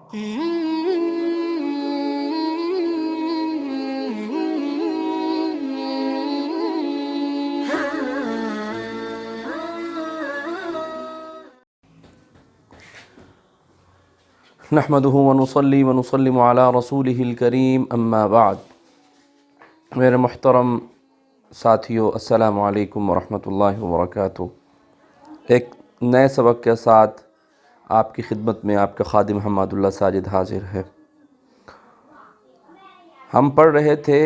نحمدہ ونصلی ونسلم علی رسولہ الکریم اما بعد۔ میرے محترم ساتھیو، السلام علیکم ورحمۃ اللہ وبرکاتہ۔ ایک نئے سبق کے ساتھ آپ کی خدمت میں آپ کا خادم حماد اللہ ساجد حاضر ہے۔ ہم پڑھ رہے تھے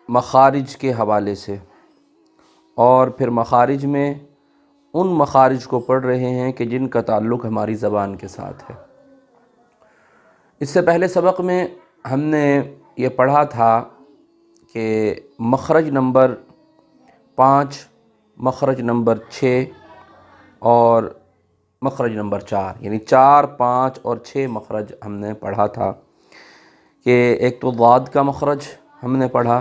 مخارج کے حوالے سے، اور پھر مخارج میں ان مخارج کو پڑھ رہے ہیں کہ جن کا تعلق ہماری زبان کے ساتھ ہے۔ اس سے پہلے سبق میں ہم نے یہ پڑھا تھا کہ مخرج نمبر 5، مخرج نمبر 6 اور مخرج نمبر 4، یعنی 4، 5 اور 6 مخرج ہم نے پڑھا تھا۔ کہ ایک تو ضاد کا مخرج ہم نے پڑھا،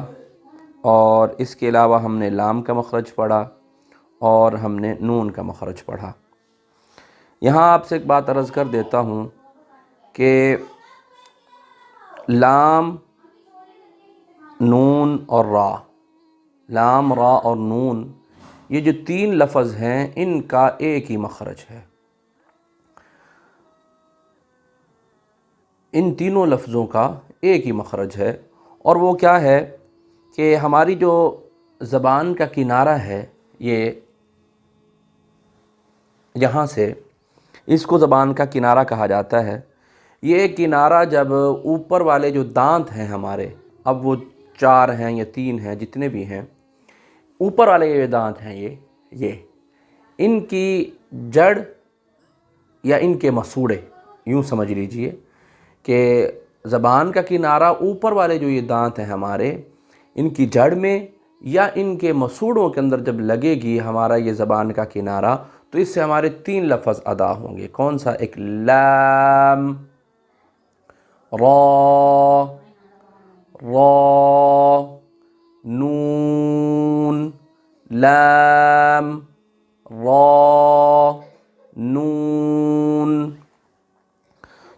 اور اس کے علاوہ ہم نے لام کا مخرج پڑھا، اور ہم نے نون کا مخرج پڑھا۔ یہاں آپ سے ایک بات عرض کر دیتا ہوں کہ لام، نون اور را، لام، را اور نون، یہ جو 3 لفظ ہیں ان کا ایک ہی مخرج ہے۔ ان تینوں لفظوں کا ایک ہی مخرج ہے، اور وہ کیا ہے کہ ہماری جو زبان کا کنارہ ہے، یہ یہاں سے اس کو زبان کا کنارہ کہا جاتا ہے۔ یہ کنارہ جب اوپر والے جو دانت ہیں ہمارے، اب وہ 4 ہیں یا 3 ہیں، جتنے بھی ہیں، اوپر والے یہ دانت ہیں، یہ ان کی جڑ یا ان کے مسوڑے، یوں سمجھ لیجئے کہ زبان کا کنارہ اوپر والے جو یہ دانت ہیں ہمارے، ان کی جڑ میں یا ان کے مسوڑوں کے اندر جب لگے گی ہمارا یہ زبان کا کنارہ، تو اس سے ہمارے 3 لفظ ادا ہوں گے۔ کون سا؟ ایک لام، را، را، نون، لام، را، نون۔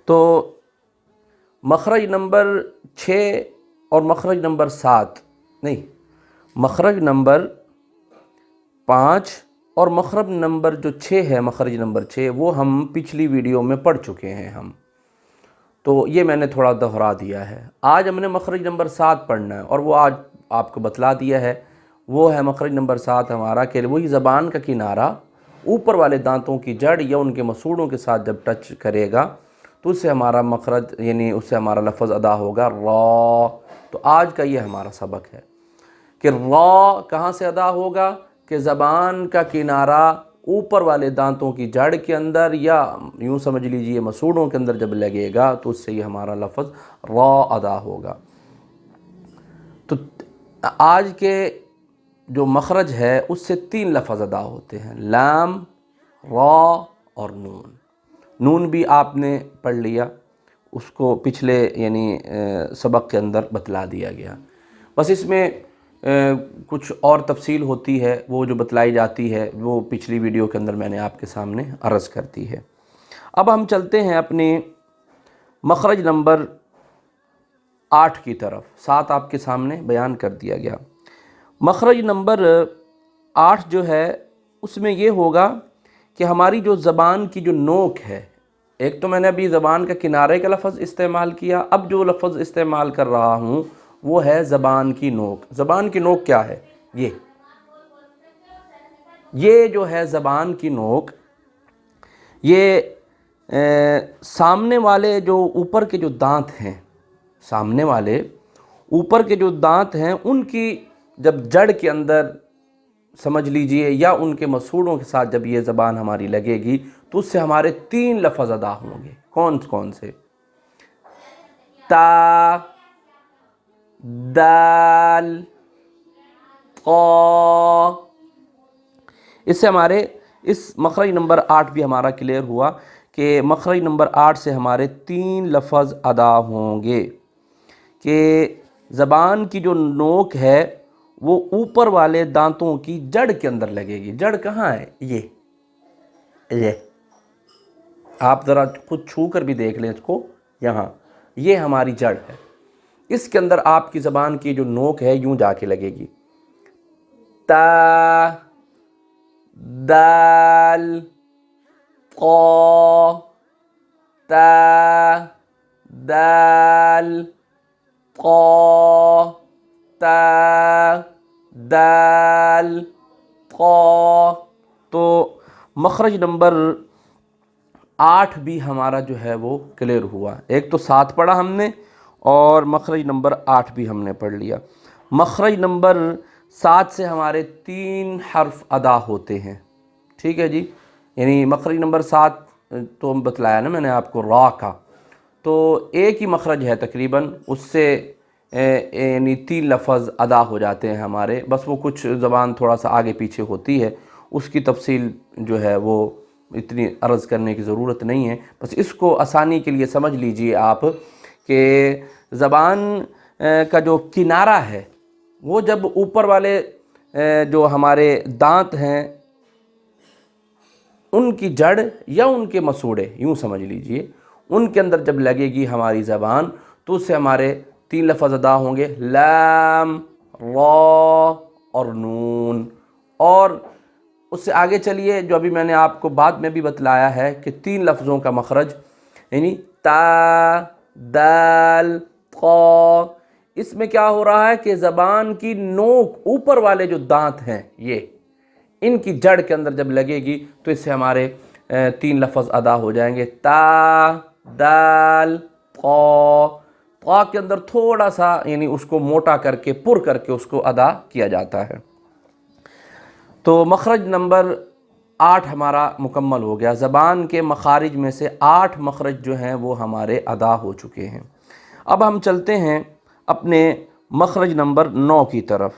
تو مخرج نمبر 6 اور مخرج نمبر 7 نہیں، مخرج نمبر 5 اور مخرج نمبر جو 6 ہے، مخرج نمبر 6، وہ ہم پچھلی ویڈیو میں پڑھ چکے ہیں ہم، تو یہ میں نے تھوڑا دہرا دیا ہے۔ آج ہم نے مخرج نمبر 7 پڑھنا ہے، اور وہ آج آپ کو بتلا دیا ہے۔ وہ ہے مخرج نمبر 7 ہمارا، کہ وہی زبان کا کنارہ اوپر والے دانتوں کی جڑ یا ان کے مسوڑوں کے ساتھ جب ٹچ کرے گا تو اس سے ہمارا مخرج، یعنی اس سے ہمارا لفظ ادا ہوگا را۔ تو آج کا یہ ہمارا سبق ہے کہ را کہاں سے ادا ہوگا، کہ زبان کا کنارہ اوپر والے دانتوں کی جڑ کے اندر یا یوں سمجھ لیجئے مسوڑوں کے اندر جب لگے گا تو اس سے یہ ہمارا لفظ را ادا ہوگا۔ تو آج کے جو مخرج ہے اس سے 3 لفظ ادا ہوتے ہیں، لام، را اور نون۔ نون بھی آپ نے پڑھ لیا، اس کو پچھلے یعنی سبق کے اندر بتلا دیا گیا۔ بس اس میں کچھ اور تفصیل ہوتی ہے، وہ جو بتلائی جاتی ہے وہ پچھلی ویڈیو کے اندر میں نے آپ کے سامنے عرض کر دی ہے۔ اب ہم چلتے ہیں اپنے مخرج نمبر 8 کی طرف۔ 7 آپ کے سامنے بیان کر دیا گیا۔ مخرج نمبر 8 جو ہے اس میں یہ ہوگا کہ ہماری جو زبان کی جو نوک ہے، ایک تو میں نے ابھی زبان کا کنارے کا لفظ استعمال کیا، اب جو لفظ استعمال کر رہا ہوں وہ ہے زبان کی نوک۔ زبان کی نوک کیا ہے؟ یہ جو ہے زبان کی نوک، یہ سامنے والے جو اوپر کے جو دانت ہیں، سامنے والے اوپر کے جو دانت ہیں، ان کی جب جڑ کے اندر سمجھ لیجئے یا ان کے مسوڑوں کے ساتھ جب یہ زبان ہماری لگے گی تو اس سے ہمارے 3 لفظ ادا ہوں گے۔ کون سے؟ تا، دال، قا۔ اس سے ہمارے اس مخرج نمبر 8 بھی ہمارا کلیئر ہوا کہ مخرج نمبر 8 سے ہمارے 3 لفظ ادا ہوں گے، کہ زبان کی جو نوک ہے وہ اوپر والے دانتوں کی جڑ کے اندر لگے گی۔ جڑ کہاں ہے؟ یہ آپ ذرا خود چھو کر بھی دیکھ لیں اس کو، یہاں یہ ہماری جڑ ہے، اس کے اندر آپ کی زبان کی جو نوک ہے یوں جا کے لگے گی، تا، دال، قا، تا، دال، قا، تا، دال، قا۔ تو مخرج نمبر 8 بھی ہمارا جو ہے وہ کلیئر ہوا، ایک تو 7 پڑھا ہم نے اور مخرج نمبر 8 بھی ہم نے پڑھ لیا۔ مخرج نمبر 7 سے ہمارے 3 حرف ادا ہوتے ہیں، ٹھیک ہے جی، یعنی مخرج نمبر 7 تو بتلایا نا میں نے آپ کو، را کا، تو ایک ہی مخرج ہے تقریباً، اس سے یعنی 3 لفظ ادا ہو جاتے ہیں ہمارے، بس وہ کچھ زبان تھوڑا سا آگے پیچھے ہوتی ہے، اس کی تفصیل جو ہے وہ اتنی عرض کرنے کی ضرورت نہیں ہے، بس اس کو آسانی کے لیے سمجھ لیجئے آپ کہ زبان کا جو کنارہ ہے وہ جب اوپر والے جو ہمارے دانت ہیں ان کی جڑ یا ان کے مسوڑے، یوں سمجھ لیجئے، ان کے اندر جب لگے گی ہماری زبان تو اس سے ہمارے 3 لفظ ادا ہوں گے، لام، را اور نون۔ اور اس سے آگے چلیے، جو ابھی میں نے آپ کو بعد میں بھی بتلایا ہے کہ 3 لفظوں کا مخرج، یعنی تا، دال، قا، اس میں کیا ہو رہا ہے کہ زبان کی نوک، اوپر والے جو دانت ہیں یہ، ان کی جڑ کے اندر جب لگے گی تو اس سے ہمارے 3 لفظ ادا ہو جائیں گے، تا، دال، قا۔ قا کے اندر تھوڑا سا یعنی اس کو موٹا کر کے، پر کر کے اس کو ادا کیا جاتا ہے۔ تو مخرج نمبر 8 ہمارا مکمل ہو گیا، زبان کے مخارج میں سے 8 مخرج جو ہیں وہ ہمارے ادا ہو چکے ہیں۔ اب ہم چلتے ہیں اپنے مخرج نمبر 9 کی طرف،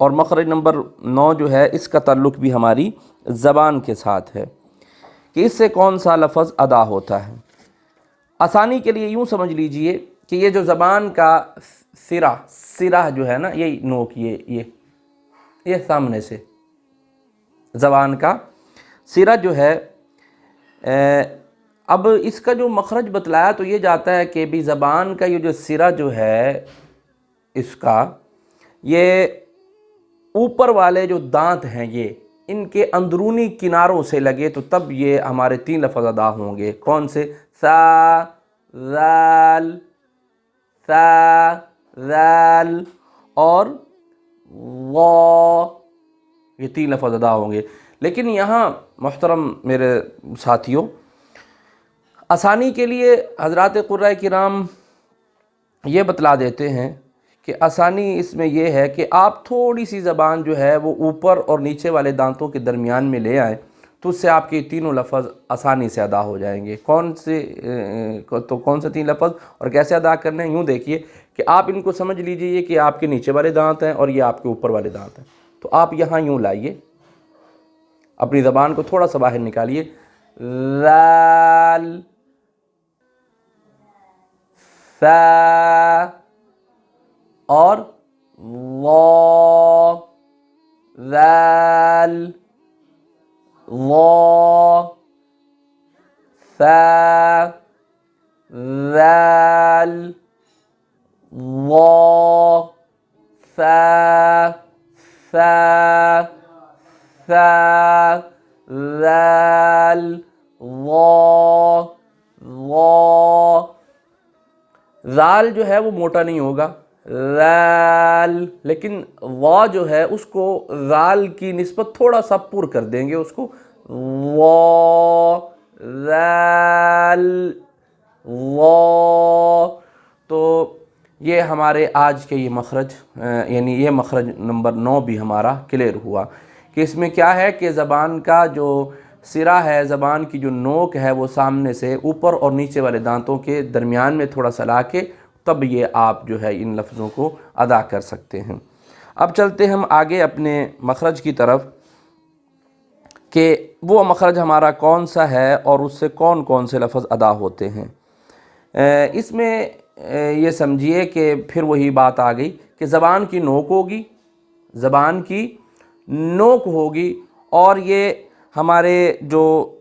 اور مخرج نمبر 9 جو ہے اس کا تعلق بھی ہماری زبان کے ساتھ ہے کہ اس سے کون سا لفظ ادا ہوتا ہے۔ آسانی کے لیے یوں سمجھ لیجئے کہ یہ جو زبان کا سرہ جو ہے نا، یہ نوک، یہ سامنے سے زبان کا سرہ جو ہے، اب اس کا جو مخرج بتلایا تو یہ جاتا ہے کہ بھی زبان کا یہ جو سرہ جو ہے اس کا، یہ اوپر والے جو دانت ہیں یہ ان کے اندرونی کناروں سے لگے تو تب یہ ہمارے 3 لفظ ادا ہوں گے، کون سے؟ سا، ذال، سا، ذال اور وا، یہ 3 لفظ ادا ہوں گے۔ لیکن یہاں محترم میرے ساتھیوں، آسانی کے لیے حضرات قرۂ کرام یہ بتلا دیتے ہیں کہ آسانی اس میں یہ ہے کہ آپ تھوڑی سی زبان جو ہے وہ اوپر اور نیچے والے دانتوں کے درمیان میں لے آئیں تو اس سے آپ کے 3 لفظ آسانی سے ادا ہو جائیں گے۔ کون سے 3 لفظ اور کیسے ادا کرنے ہیں؟ یوں دیکھیے کہ آپ ان کو سمجھ لیجئے کہ آپ کے نیچے والے دانت ہیں اور یہ آپ کے اوپر والے دانت ہیں، تو آپ یہاں یوں لائیے، اپنی زبان کو تھوڑا سا باہر نکالیے، ذال، سا اور وا، ذال، وا، سا، ذال، وا، سا، سا، سا، ذال، وا، وا۔ ذال جو ہے وہ موٹا نہیں ہوگا، ذال، لیکن وا جو ہے اس کو ذال کی نسبت تھوڑا سا پر کر دیں گے اس کو، وا، ذال، وا۔ تو یہ ہمارے آج کے یہ مخرج، یعنی یہ مخرج نمبر 9 بھی ہمارا کلیئر ہوا کہ اس میں کیا ہے کہ زبان کا جو سرہ ہے، زبان کی جو نوک ہے وہ سامنے سے اوپر اور نیچے والے دانتوں کے درمیان میں تھوڑا سا لا کے تب یہ آپ جو ہے ان لفظوں کو ادا کر سکتے ہیں۔ اب چلتے ہم آگے اپنے مخرج کی طرف کہ وہ مخرج ہمارا کون سا ہے اور اس سے کون کون سے لفظ ادا ہوتے ہیں۔ اس میں یہ سمجھیے کہ پھر وہی بات آ گئی کہ زبان کی نوک ہوگی، زبان کی نوک ہوگی، اور یہ ہمارے جو